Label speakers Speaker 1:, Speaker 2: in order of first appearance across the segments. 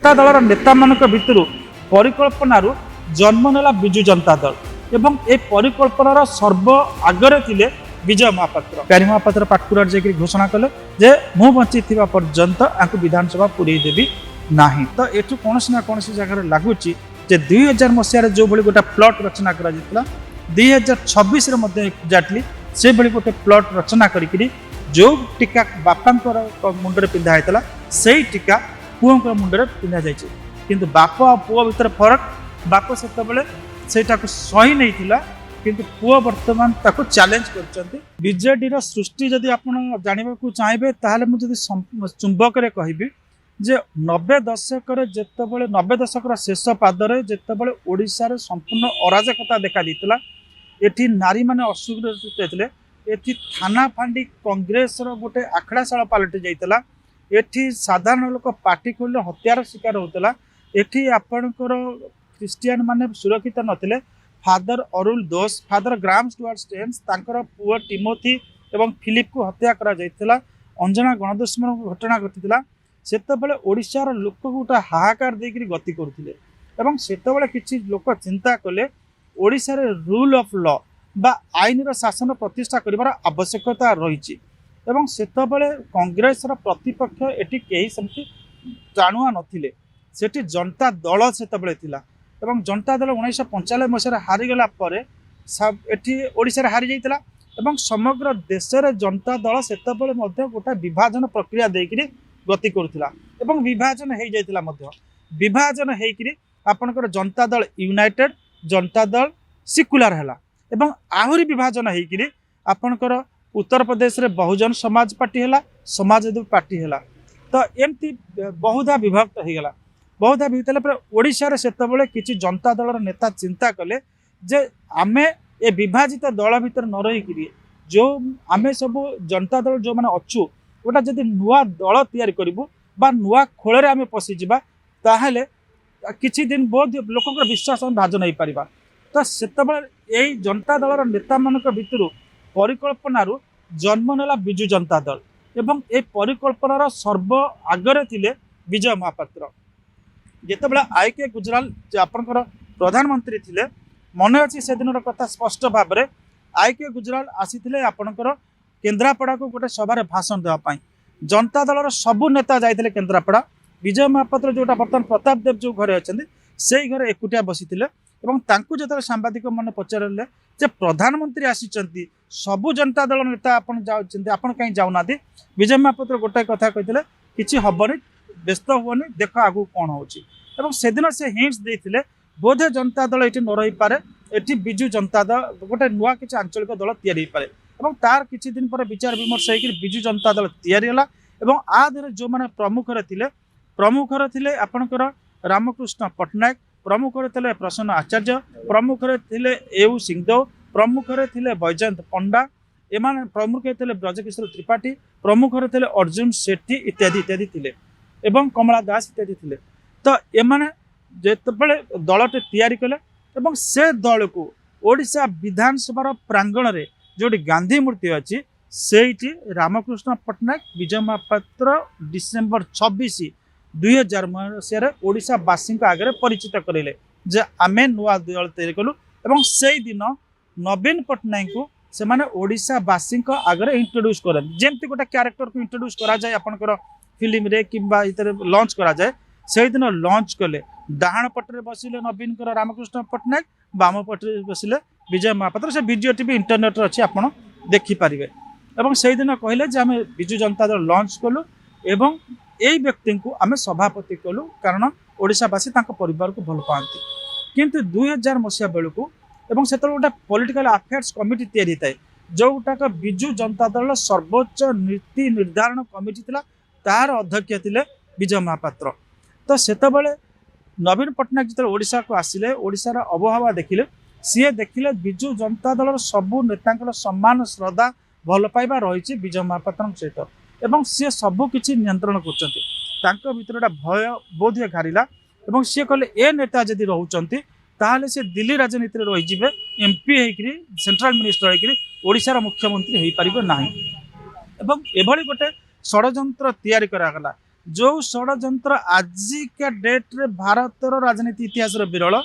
Speaker 1: जनता दल नेता मान भितर परिकल्पनारू जन्म नेला विजु जनता दल एवं ए परिकल्पनार सर्व आगरे थिले विजय महापात्र। प्यारी महापात्र पाटकुरार जाकि घोषणा कले जे मु बंची थिबा पर्यंत आंकु विधानसभा पुरई देबी नाही। तो एठु कोनोसी ना कोनोसी जगह लागुची जे 2000 मसिया जो भली गोटा प्लॉट रचना करा जितला 2026 रे मध्ये एक्जाक्टली से भली गोटे प्लॉट रचना करिकरी जो टीका बापांकर मुंडरे पिंधा हेतला सेही टीका पुओंकर मुंडरे पिंधा जायछि। किंतु बाप आ पुओ भितर फरक बाप सेतबेले सेटाको सही नहीं थिला किंतु पुओ वर्तमान ताको चैलेंज करचंती। बीजेडी रो सृष्टि जदि आपण जानिबा को चाहबे ताहाले मु जदि चुंबक रे कहिबी जे 90 दशक रे जेतबेले 90 दशक रा शेष पादरे जेतबेले ओडिसा रे संपूर्ण अराजकता देखा दितला एठी नारी माने असुरक्षित हेतले एठी थाना फांडी कांग्रेस रो गोटे आखड़ाशाला पालटी जाइतला एठी साधारण लोक पार्टी खोले हत्यार शिकार होतला एठी आपणकर क्रिश्चियन माने सुरक्षित नथिले। फादर अरुल दोष फादर ग्राम स्टुअर्ट स्टेन्स तांकर पुओ टिमोथी एवं फिलिप को हत्या करा जाइतला अंजना गणदुष्मन घटना घटितला सेतबेले ओडिशार लोक गोटा हाहाकार देकरी गति करथिले एवं सेतबेले किछि लोक चिंता कले ओडिशा रे रूल ऑफ लॉ बा आईन रो शासन प्रतिष्ठा करिवार आवश्यकता रहिछि एवं सेतबेले कांग्रेस रो प्रतिपक्ष एठी केही समति जानुआ नथिले सेठी जनता दल सेतबेले थिला एवं जनता दल 1995 मसिया हारि गला परे सब एठी ओडिसा रे हारि जाइतला एवं समग्र देश रे जनता दल सेतबेले मध्ये गोटा विभाजन प्रक्रिया देकरी गति करथिला एवं विभाजन हे जाइतला मध्ये विभाजन हेकरी आपनकर जनता दल यूनाइटेड जनता दल सेक्युलर हला एवं आहुरी विभाजन हेकरी आपनकर उत्तर प्रदेश रे बहुजन समाज पार्टी हला समाजवादी पार्टी हला। तो एमती बहुधा विभक्त हो गला बहुधा विभक्त पर ओडिशा रे सेतबेले किछि जनता दल नेता चिंता कले जे आमे ए विभाजित दल भितर न रही करी जो आमे सब जनता दल जो माने अछु गोटा जदि नुआ दल तैयारी करिवु बा नुआ खोल रे आमे पसि जिबा ताहेले किछि दिन बहुत लोककर विश्वास हम भाजन नहीं पारिबा। तो सेतबेले एई जनता दल नेता मान भितर परिकल्पनारू जन्म नेला विजु जनता दल एवं ए परिकल्पनार सर्व आगरे थिले विजय महापात्र। जेतेबेला आईके गुजराल आपनकर प्रधानमंत्री थिले मने अछि से दिनर कथा स्पष्ट भाव रे आईके गुजराल आसीथिले आपनकर केन्द्रापड़ा को गोटे सभा भाषण देवा पाई जनता दलर सबु नेता जाइथिले केन्द्रापड़ा विजय महापात्र जोटा बर्तमान प्रताप देव जो घरे अछंदी सेही घरे एकुटिया बसिथिले एवं तांकु जेतरे सांबादिक माने पचारले जे प्रधानमंत्री आसीचंती सबु जनता दल नेता आपण जाउचंती आपण काई जाउनादी विजय महापात्र गोटे कथा कहिथिले किछि हबनी व्यस्त होनी देख आगु कोन होची एवं सेदिन से हिंट्स देथिले बोधे जनता दल एठी न रही पारे एठी बिजु जनता दल गोटे नुआ किछि आंचलिक दल तयारी पारे एवं तार किछि दिन पर विचार विमर्श हेकि बिजु जनता दल तयारी हला एवं आ धरे जो माने प्रमुख रे थिले आपनकर रामकृष्ण पटनायक प्रमुख रे थिले प्रसन्न आचार्य प्रमुख रे थिले एउ सिंहदेव प्रमुख रे थिले बैजयंत पंडा एमान प्रमुख थिले ब्रजकिशोर त्रिपाठी प्रमुख रे थिले अर्जुन सेठी इत्यादि इत्यादि थिले एवं कमला दास इत्यादि थिले। तो एमाने जेतबेले दलटे तयारी कले एवं से दल को ओडिशा विधानसभा प्रांगण रे जोटी गांधी मूर्ति अछि सेठी रामकृष्ण पटनायक विजय महापात्र डिसेंबर 26 2000 मसिया ओडिशा वासी आगे परिचित करेले जे आमे नुआ दल तैयारी कलु एवं सेही दिन नवीन पटनायक को से माने ओडिशा वासी आगे इंट्रोड्यूस करे जेमती गोटे क्यारेक्टर को इंट्रोड्यूस करा जाय आपनकर फिल्म रे किंबा इतर लॉन्च करा जाय सेही दिन लॉन्च कले डाहाण पटरे बसिले नवीन कर रामकृष्ण पटनायक बाम पटरे बसिले विजय महापात्र से वीडियो टीवी इंटरनेट अच्छी आपण देखि पारिबे एवं सेही दिन कहले जे आमे बिजु जनता दल लॉन्च कलु एवं एई व्यक्ति को आमे सभापति कलु कारण ओडिशावासी तांको परिवार को भल पाती किंतु 2000 मसिया बेलू एवं से गोटे पॉलिटिकल अफेयर्स कमिटी तैयारी थाए जोटाक बिजु जनता दल सर्वोच्च नीति निर्धारण कमिटी थिला तार अध्यक्ष थिले विजय महापात्र। तो सेतबेले नवीन पटनायक जिते ओडिशा को आसिले ओडिशार अबहावा देखिले सी देखिले बिजु जनता दल सबू नेता सम्मान श्रद्धा भल पाइबा रही विजय महापात्र सहित एवं सी सबू किछि नियंत्रण कर भीतर भय बोध घारिला एवं सी कहले ए नेता जदि रोचंती ताहले से दिल्ली राजनीति रही जिवे एमपी होकरी सेंट्रल मिनिस्टर होकरी ओडिशार मुख्यमंत्री हो पारिबे नाही एवं एभली गोटे षड्यंत्र तैयारी करागला जो षड्यंत्र आजिका डेट्रे भारतर राजनीति इतिहास विरल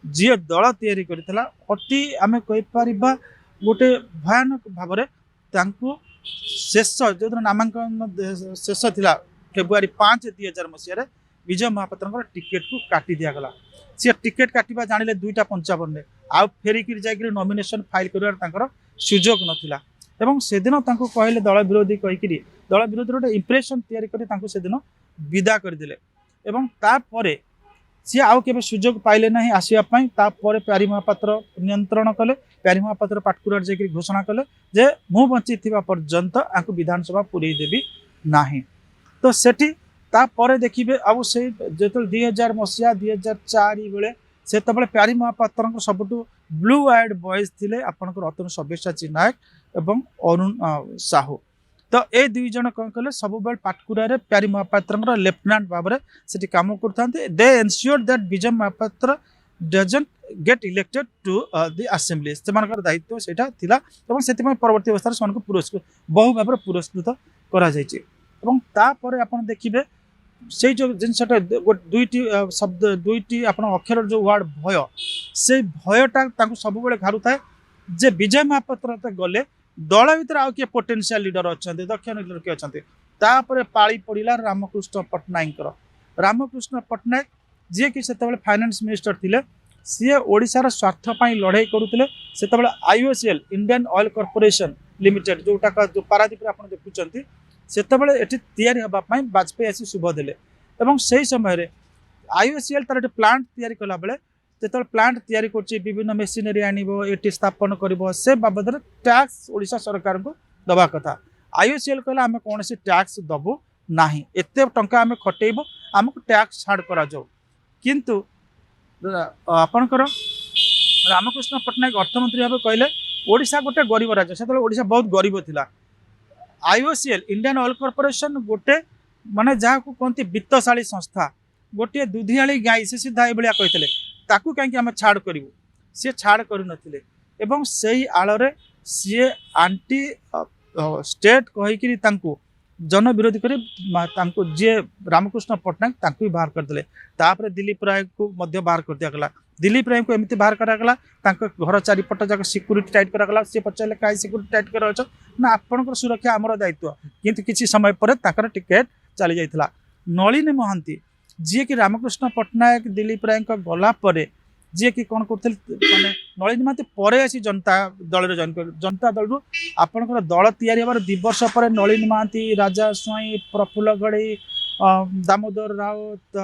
Speaker 1: जी दल तैयारी करथिला अति आमे कहि परिबा गोटे भयानक भाव में शेष जो नामांकन शेष थिला फेब्रुआरी 5 2000 मसीह विजय महापात्र टिकेट को काटी दिगला सी टिकेट काटिबा जानिले 2:55 ने आ फेरिक जाकर नॉमिनेशन फाइल कर सुजोग नथिला एवं से दिन कहले दल विरोधी कहीकि दल विरोधी गोटे इंप्रेशन तैयारी कर से दिन विदा करदे एवं तापर सी आउ के सुजोग पाइले ना आसवाई प्यारी महापात्र नियंत्रण कले प्यारी महापात्र पाटकुरार जाकर घोषणा कले जे मु बंची पर्यंत आपको विधानसभा पुरई देवी ना तो सेठी तापर देखिए आउ से जो 2000 मसीहा 2004 बेले से प्यारी महापात्र सबुठ ब्लू आइड बॉयज थे आपंकर रतन सब्यसाची नायक एवं अरुण साहू तो ये दुई जन कौन कले सब पाटकुरा प्यारी महापात्र लेफ्टिनेंट भाव से काम करते दे ensure that Vijay Mahapatra doesn't get elected to the assembly से दायित्व से परवर्ती अवस्था से पुरस्कृत बहु भाव पुरस्कृत कर देखिए से जो जिनसटा दुईटी शब्द दुईटी अक्षर जो वर्ड भय से भयटा सब घारू थाए जे विजय महापात्र गले दल भर आउ किए पोटेंशियल लीडर अच्छा दक्ष लीडर किए अच्छा पाली पड़ा रामकृष्ण पट्टनायक रामकृष्ण पट्टनायक जी कि से फाइनेंस मिनिस्टर थिले सी ओडिशार स्वार्थपाई लड़ाई करुले से IOCL Indian oil corporation limited जोटा जो पारादीप आप देखुं से तैयारी हाँपाई वाजपेयी आसी शुभ देले से समय आईओसीएल तार प्लांट तैयारी कला बेले जो प्लांट तैयारी कर विभिन्न मेसिनरी आनी स्थापन कर से बाबद टैक्स ओडिशा सरकार को दबा कथा आईओसीएल कहला आम कौन टैक्स दबू ना एत टंका आम खटेबू आमको टैक्स छाड़ करा जाऊ किंतु आपणकर रामकृष्ण पट्टनायक अर्थमंत्री भाव कहले ओडिशा गोटे गरीब राज्य से ओडिशा बहुत गरीब थिला आईओसीएल इंडियन ऑयल कॉर्पोरेशन गोटे माने जहाँ को कहते वित्तशाली संस्था गोटे दुधियाली गाई से सीधा ये कहते ताकू कहीं आम छाड़ करूँ सी छाड़ करें एवं से आड़े सी आंटी स्टेट कहीकि जन विरोधी कर जी रामकृष्ण पट्टनायक भी बाहर करदे तापर दिलीप राय को बाहर कर दिगला दिलीप राय को एमती बाहर करागला घर चारिपट जाक सिक्यूरीटी टाइट करागला सी पचारे कहीं सिक्यूरीटी टाइट कर ना आपंकर सुरक्षा आमर दायित्व किंतु किसी समय पर टिकेट चली जाता नलिनी महांती जी कि रामकृष्ण पट्टनायक दिलीप राय गलापर जी कि कौन कर माने नलिनी महांती पर आसी जनता दल जॉइन कर जनता दल रू आपंकर दल तैयारी हमार 2 वर्ष पर नलिनी महांती राजा स्वाई प्रफुल्ल गढ़ई दामोदर राउत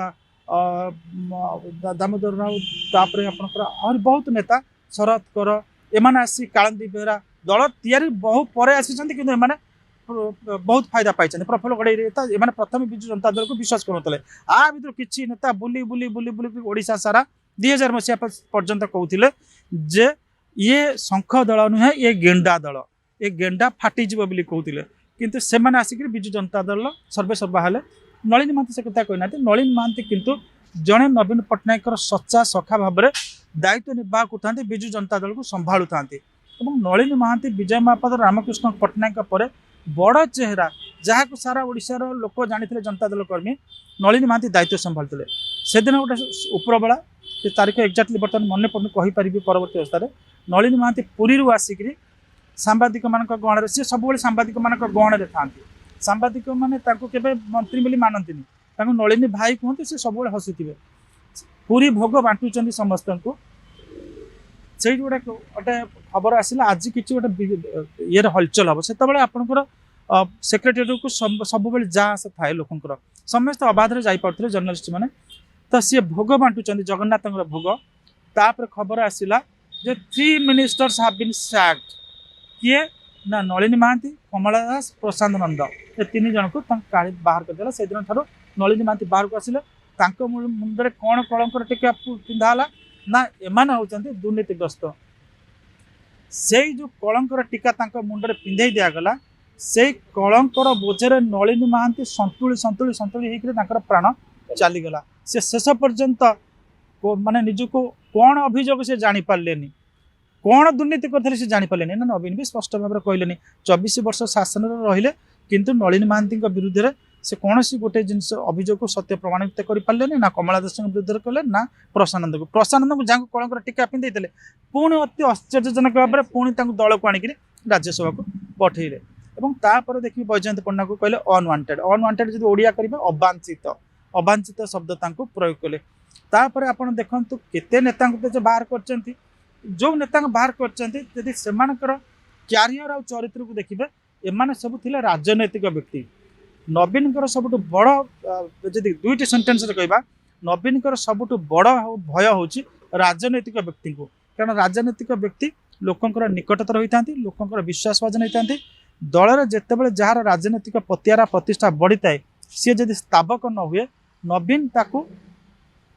Speaker 1: तापर आपंकर बहुत नेता शरद कर एम आसी कालंदी बेहरा दल तैयारी बहुत पर आसी बहुत फायदा पाई प्रफुल्ल गढ़ई एम प्रथम विजु जनता दल को विश्वास करुले आ भर किसी नेता बुली बुली बुली बुली ओडिशा सारा 2000 मसीहा पर्यंत कहते जे ये शंख दल नुहे ये गेंडा दल ये गेंडा फाटीज कहते किंतु से आसिक विजु जनता दल सर्वे सर्वा हेले नलिनी महांती से कथा कहना नलिनी महांती किंतु जड़े नवीन पट्टनायक सच्चा सखा भाव में दायित्व निर्वाह करते विजु जनता दल को संभालु था नलिनी महांती विजय महापात्र रामकृष्ण पट्टनायक पर बड़ चेहरा जहाँ को सारा ओडिशार लोक जानी जनता दल कर्मी नलिनी महांती दायित्व संभालुले से दिन गोटे उपरबेला से तारीख एक्जाक्टली बर्तमान मन पड़ू कहीपरि परवर्ती अवस्था नलिनी महांती पुरी आसिक सांबादिक मान गहण सी सब सांबादिक मान गहण था सांबादिक मैंने मंत्री बोली मानती नलिनी भाई कहते से सब हसुवे पूरी भोग बांटुंट समस्त को से गोटे खबर आसला आज कि गोटे ये हलचल हम से आपंकर सेक्रेटेरी को सब जहाँ आशा थाए लोकंर समस्त अबाधे जापे जर्नलिस्ट मैंने तो सी भोग बांटुंट जगन्नाथ भोग तापर खबर आसला जे 3 मिनिस्टर्स हैव बीन सैक्ड किए ना नलिनी महांती कमला दास प्रशांत नंद ये 3 जन को काढ़ी बाहर करदेला से दिन ठार नलिनी महांती बाहर को आसिले मुंडे कौन कलंकर टिका पिंधाला ना एमान होचंती दुर्नीतिग्रस्त से जो कलंकर टीका मुंडे पिंधे दिगला से कलंकर बोझे नलिनी महांती संतुली संतुली संतुली होकर प्राण चलीगला से शेष पर्यंत माने निजको कौन अभियोग से जापारे कौन दुर्नीति करते से जापारे ना नवीन भी स्पष्ट भाव में कहले 24 वर्ष शासन रहिले किंतु नलिनी महांती विरुद्ध से कौन सी गोटे जिनस अभियोग को सत्य प्रमाणित कर पारे ना कमला दास विरुद्ध कले ना प्रसानंद को जहाँ कलंकर टीका पिंधे पुणी अति आश्चर्यजनक भाव में पुणी दल को आणिक राज्यसभा को पठेले तापर देखिए बैजयंत पंडा को कहले अनवांटेड जो ओडिया करेंगे अवांछित अवांछित शब्द प्रयोग कले तापर आप देखु केते नेता बाहर कर जो नेता बाहर कर क्यारियर आ चरित्र को देखिए एमाने सब थिले राजनैतिक व्यक्ति नवीन सब बड़ जदि दुईटी सेंटेंस कहवा नवीन सब बड़ भय हूँ राजनैतिक व्यक्ति को कारण राजनैतिक व्यक्ति लोकंर निकटतर होता लोकंर विश्वासभाजन होता दल जितेबाला जार राजनैतिक पतियारा प्रतिष्ठा बढ़ी थाए सी जदि स्तावक न हुए नवीन ताकू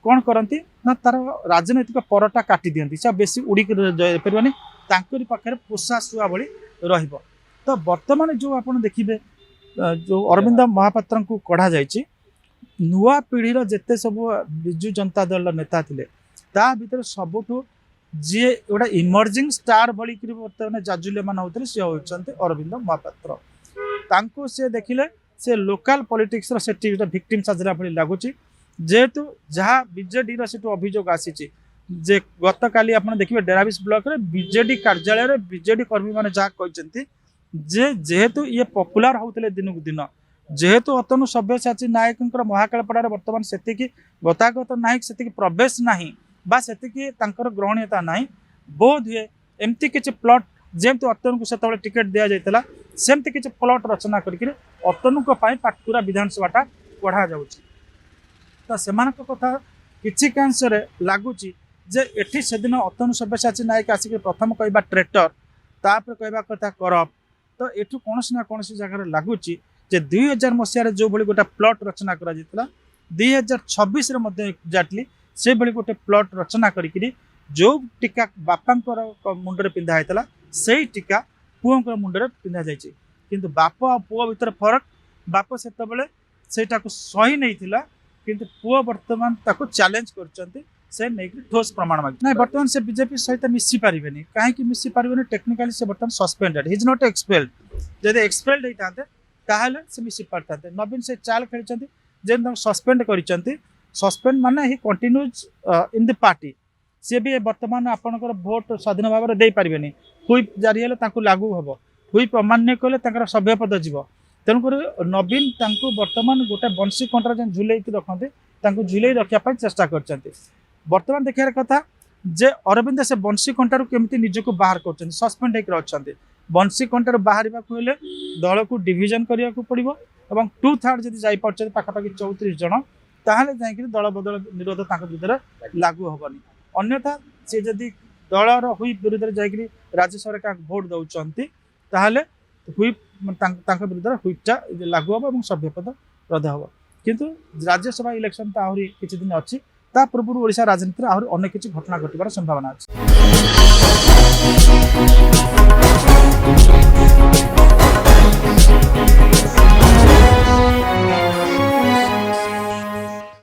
Speaker 1: कौन करती ना तार राजनैतिक परटा काटी दिखती से बेसी उड़िक जापरनी तांकरी पाखे पोषा शुआ भली रहिबो। तो वर्तमान जो आप देखिए जो अरविंद महापात्र को कढ़ा जाइए नुआ पीढ़ीर जिते सब विजु जनता दल नेता थे ता भीतर सबुठू जी गोटे इमर्जिंग स्टार भली बर्तमान जाजुल्यमान होते सी होती अरविंद महापात्र तांको से देखिले से लोकल पॉलिटिक्स रो सेठी विक्टिम साजरा भली लगुच जेहेतु जहाँ बीजेडी सेठू अभियोग आसी जे गत काली आप देखिए डेराबिस ब्लॉक रे बीजेडी कार्यालय बीजेडी कर्मी मैंने जहाँ कहते जे जेहेतु ये पपुलार होते दिन को दिन जेहेतु अतनु सभ्यसाची नायक महाकालपड़ा बर्तमान से गतागत नायक से प्रवेश नहीं बा से ग्रहणीयता ना बोध हुए एमती किसी प्लट जमती अतनु को से टिकेट दि जाता सेमती किसी प्लट रचना करके अतनु पाटकुरा विधानसभाटा पढ़ा जा तो से कथा किसी कैंसर लगुच जे एठी से दिन अतनु सभ्यसाची नायक आसिक प्रथम कहवा ट्रेटर तापर कहवा कथा करप्ट तो एठू कौन ना कौन जगह लगुच 2000 मसीह जो भाई गोटे प्लट रचना कर 2026 एक्जाक्टली से भाई गोटे प्लट रचना करी जो टीका बापा मुंडे पिंधा होता से टीका पुओं मुंडे पिंधा जाइए किंतु बाप आ पुओ भीतर फरक बाप से सही नहीं किंतु पुओ बर्तमान चैलेंज कर ठोस प्रमाण मांग ना बर्तमान से बीजेपी सहित मिसी पारे कहीं मिसी पारे टेक्निकाली से बर्तमान सस्पेंडेड हिज नॉट एक्सपेल्ड जब एक्सपेल्ड होता ताहले से मिसी पारते नवीन से चाल खेलते जेन सस्पेंड कर सस्पेंड माने ही कंटिन्यूज इन द पार्टी सी भी बर्तमान आपंकर भोट स्वाधीन भाव में दे पारे हुईप जारी है लागू हम हुईप अमान्य कले सभ्यपद जीव तेणुक नवीन बर्तमान गोटे बंशी कंटर जेन झुले रखते झुले रखापी चेष्टा कर बर्तमान देखार कथा जे अरविंद से बंशी कंटारू केमती निजक बाहर कर सस्पेंड होकर बंशी कंटार बाहर दल को डिविजन करने को पड़ो और 2/3 जब जापार पाखापाखि 34 जन ताहले जाकि दल बदल निरोध विरुद्ध लागू हेनी अन्यथा सी जदि दलर हुईप विरुद्ध जाकि राज्यसभा क्या भोट दौरान ताहले हुईप विरुद्ध हुईपटा लागू हम और सभ्यपद रद्द हम किंतु राज्यसभा इलेक्शन तो आहरी किसी दिन अच्छी ता पूर्व ओडिशा राजनीति आहरी अनेक किसी घटना घटवार संभावना अच्छी।